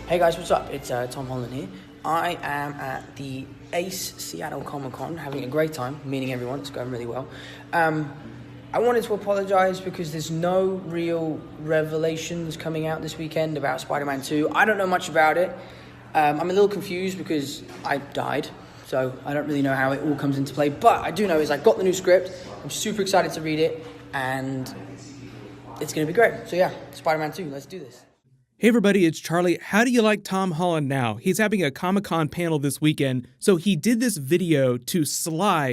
Hey guys, what's up? It's Tom Holland here. I am at the Ace Seattle Comic Con, having a great time, meeting everyone. It's going really well. I wanted to apologize because there's no real revelations coming out this weekend about Spider-Man 2. I don't know much about it. I'm a little confused because I died, so I don't really know how it all comes into play. But I do know is I got the new script. I'm super excited to read it, and it's going to be great. So yeah, Spider-Man 2, let's do this. Hey everybody, it's Charlie. How do you like Tom Holland now? He's having a Comic-Con panel this weekend, so he did this video to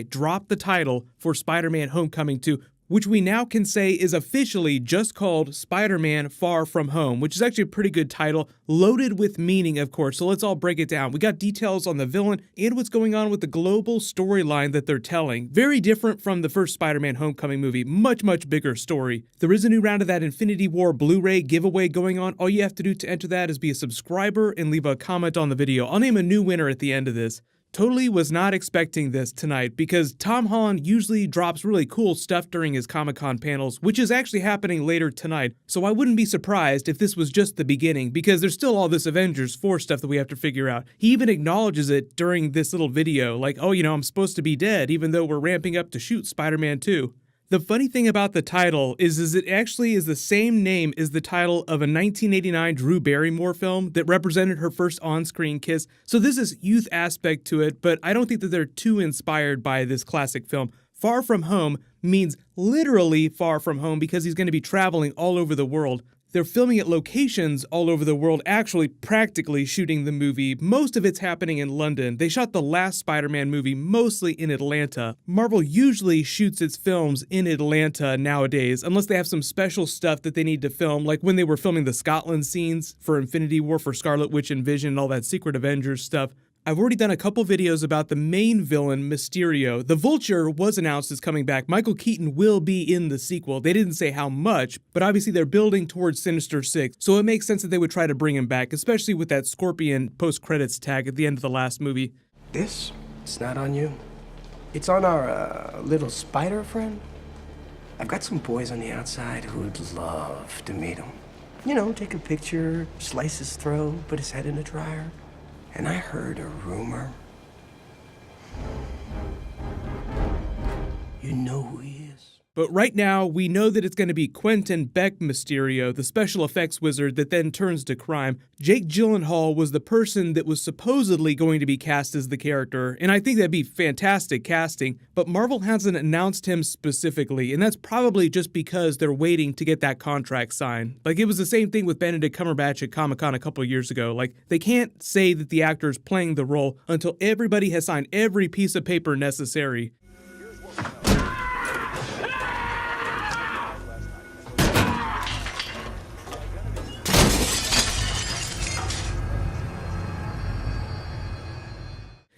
drop the title for Spider-Man Homecoming 2, which we now can say is officially just called Spider-Man Far From Home, which is actually a pretty good title, loaded with meaning, of course, so let's all break it down. We got details on the villain and what's going on with the global storyline that they're telling. Very different from the first Spider-Man Homecoming movie, much bigger story. There is a new round of that Infinity War Blu-ray giveaway going on. All you have to do to enter that is be a subscriber and leave a comment on the video. I'll name a new winner at the end of this. Totally was not expecting this tonight because Tom Holland usually drops really cool stuff during his Comic-Con panels, which is actually happening later tonight. So I wouldn't be surprised if this was just the beginning because there's still all this Avengers 4 stuff that we have to figure out. He even acknowledges it during this little video, like, oh, I'm supposed to be dead even though we're ramping up to shoot Spider-Man 2. The funny thing about the title is it actually is the same name as the title of a 1989 Drew Barrymore film that represented her first on-screen kiss. So this is youth aspect to it, but I don't think that they're too inspired by this classic film. Far From Home means literally far from home because he's going to be traveling all over the world. They're filming at locations all over the world, actually practically shooting the movie. Most of it's happening in London. They shot the last Spider-Man movie mostly in Atlanta. Marvel usually shoots its films in Atlanta nowadays, unless they have some special stuff that they need to film, like when they were filming the Scotland scenes for Infinity War, for Scarlet Witch and Vision and all that Secret Avengers stuff. I've already done a couple videos about the main villain, Mysterio. The Vulture was announced as coming back. Michael Keaton will be in the sequel. They didn't say how much, but obviously they're building towards Sinister Six, so it makes sense that they would try to bring him back, especially with that Scorpion post-credits tag at the end of the last movie. It's not on you. It's on our little spider friend. I've got some boys on the outside who would love to meet him. Take a picture, slice his throat, put his head in a dryer. And I heard a rumor. You know who he is. But right now, we know that it's going to be Quentin Beck Mysterio, the special effects wizard that then turns to crime. Jake Gyllenhaal was the person that was supposedly going to be cast as the character, and I think that'd be fantastic casting, but Marvel hasn't announced him specifically, and that's probably just because they're waiting to get that contract signed. Like, it was the same thing with Benedict Cumberbatch at Comic-Con a couple years ago. Like, they can't say that the actor's playing the role until everybody has signed every piece of paper necessary.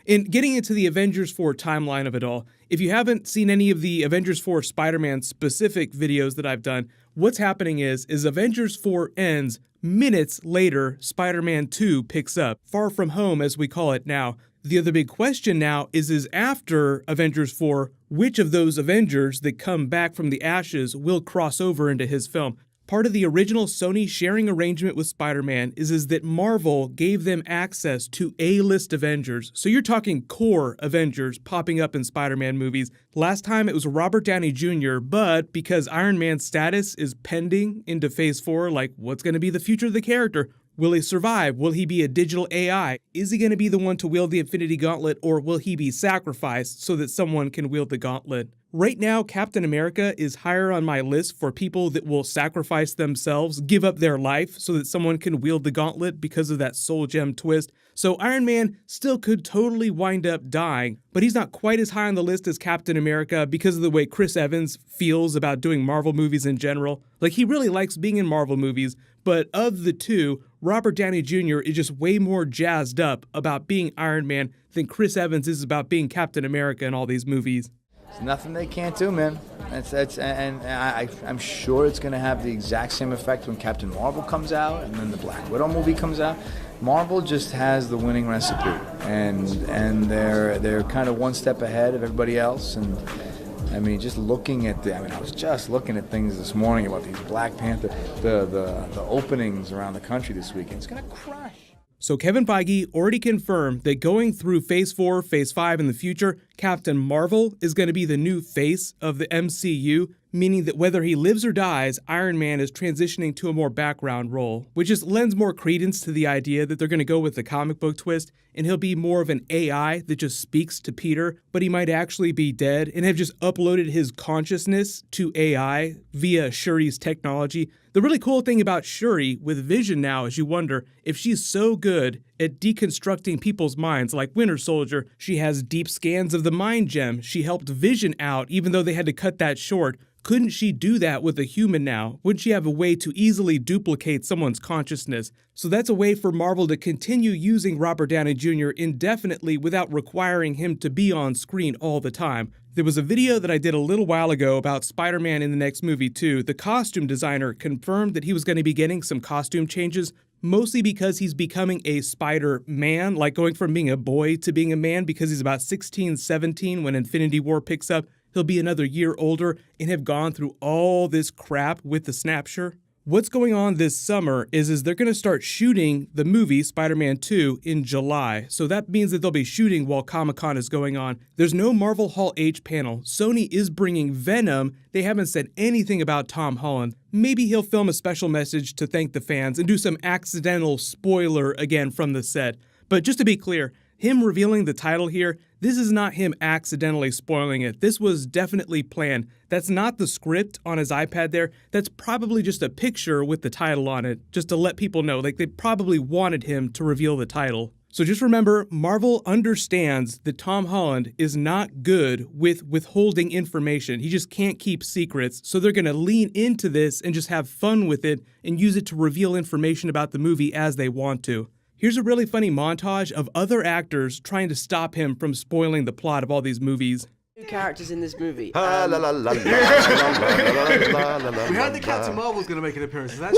And getting into the Avengers 4 timeline of it all, if you haven't seen any of the Avengers 4 Spider-Man specific videos that I've done, what's happening is Avengers 4 ends, minutes later, Spider-Man 2 picks up. Far From Home, as we call it now. The other big question now is after Avengers 4, which of those Avengers that come back from the ashes will cross over into his film? Part of the original Sony sharing arrangement with Spider-Man is that Marvel gave them access to A-list Avengers. So you're talking core Avengers popping up in Spider-Man movies. Last time it was Robert Downey Jr., but because Iron Man's status is pending into Phase 4, like what's going to be the future of the character? Will he survive? Will he be a digital AI? Is he going to be the one to wield the Infinity Gauntlet, or will he be sacrificed so that someone can wield the gauntlet? Right now, Captain America is higher on my list for people that will sacrifice themselves, give up their life so that someone can wield the gauntlet because of that soul gem twist. So Iron Man still could totally wind up dying, but he's not quite as high on the list as Captain America because of the way Chris Evans feels about doing Marvel movies in general. Like, he really likes being in Marvel movies, but of the two, Robert Downey Jr. is just way more jazzed up about being Iron Man than Chris Evans is about being Captain America in all these movies. There's nothing they can't do, man. I'm sure it's going to have the exact same effect when Captain Marvel comes out and then the Black Widow movie comes out. Marvel just has the winning recipe, and they're kind of one step ahead of everybody else. And I mean, just looking at I was just looking at things this morning about these Black Panther, the openings around the country this weekend. It's going to crush. So Kevin Feige already confirmed that going through Phase 4, Phase 5 in the future, Captain Marvel is going to be the new face of the MCU, meaning that whether he lives or dies, Iron Man is transitioning to a more background role, which just lends more credence to the idea that they're going to go with the comic book twist, and he'll be more of an AI that just speaks to Peter, but he might actually be dead and have just uploaded his consciousness to AI via Shuri's technology. The really cool thing about Shuri with Vision now is you wonder if she's so good at deconstructing people's minds like Winter Soldier. She has deep scans of the mind gem. She helped Vision out even though they had to cut that short. Couldn't she do that with a human now? Wouldn't she have a way to easily duplicate someone's consciousness? So that's a way for Marvel to continue using Robert Downey Jr. indefinitely without requiring him to be on screen all the time. There was a video that I did a little while ago about Spider-Man in the next movie too. The costume designer confirmed that he was going to be getting some costume changes, mostly because he's becoming a Spider-Man, like going from being a boy to being a man because he's about 16, 17 when Infinity War picks up. He'll be another year older and have gone through all this crap with the Snapshot. What's going on this summer is they're going to start shooting the movie Spider-Man 2 in July. So that means that they'll be shooting while Comic-Con is going on. There's no Marvel Hall H panel. Sony is bringing Venom. They haven't said anything about Tom Holland. Maybe he'll film a special message to thank the fans and do some accidental spoiler again from the set. But just to be clear, him revealing the title here, this is not him accidentally spoiling it. This was definitely planned. That's not the script on his iPad there. That's probably just a picture with the title on it, just to let people know. Like, they probably wanted him to reveal the title. So just remember, Marvel understands that Tom Holland is not good with withholding information. He just can't keep secrets. So they're going to lean into this and just have fun with it and use it to reveal information about the movie as they want to. Here's a really funny montage of other actors trying to stop him from spoiling the plot of all these movies. Two characters in this movie. We heard that Captain Marvel's going to make an appearance. Is that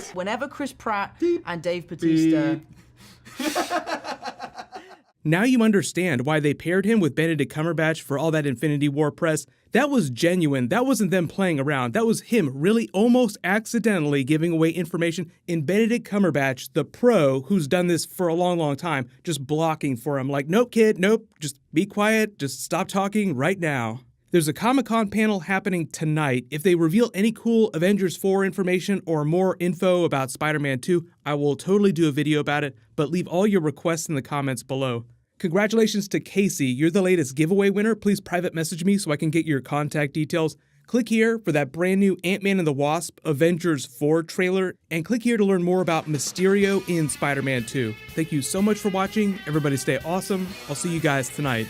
true? Whenever Chris Pratt and Dave Bautista... Now you understand why they paired him with Benedict Cumberbatch for all that Infinity War press. That was genuine. That wasn't them playing around. That was him really almost accidentally giving away information, and Benedict Cumberbatch, the pro who's done this for a long, long time, just blocking for him. Like, nope, kid, nope, just be quiet, just stop talking right now. There's a Comic-Con panel happening tonight. If they reveal any cool Avengers 4 information or more info about Spider-Man 2, I will totally do a video about it, but leave all your requests in the comments below. Congratulations to Casey, you're the latest giveaway winner. Please private message me so I can get your contact details. Click here for that brand new Ant-Man and the Wasp Avengers 4 trailer, and click here to learn more about Mysterio in Spider-Man 2. Thank you so much for watching. Everybody stay awesome. I'll see you guys tonight.